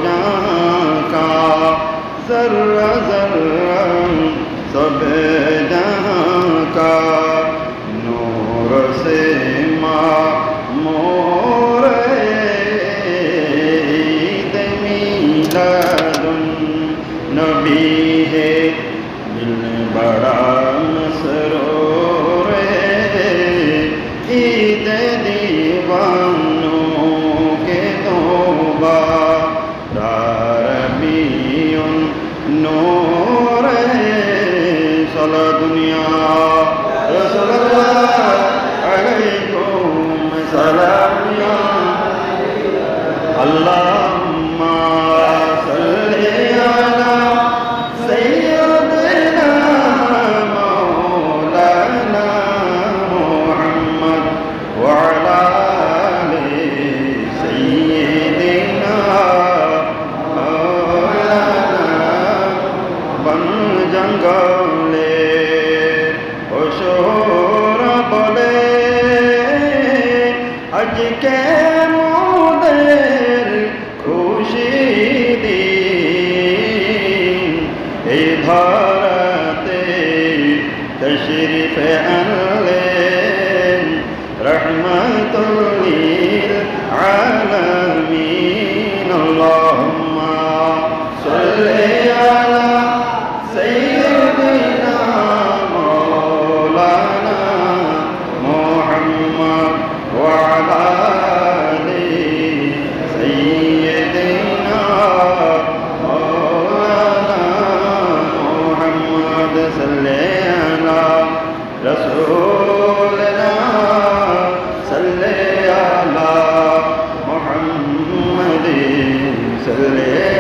जहाँ का ज़र्रा ज़र्रा सब जहाँ का नूर से मामूर ईद मीलादुन नबी है दिल बड़ा मसरूर है ईद दीवानों के तौबा रबीउन नूर है साला दुनिया रसूलुल्लाह अलैकुम सलाम अल्लाहुम्मा सल्ली अला सय्यिदना मौलाना मुहम्मद व अला आलि सय्यिदना मौलाना बन जंगले ओशोर बोले आज के मोদের খুশি দিন এই ধরাতে তশরিফ আনলেন রহমাতুল লিল আলামিন আল্লাহুম্মা সাল্লি আলা সাইয়্যিদিনা মাওলানা মুহাম্মদ ওয়া আলা আলি সাইয়্যিদিনা মাওলানা মুহাম্মদ সাল্লি আলা রাসূলিনা সাল্লি আলা মুহাম্মাদিন সাল্লি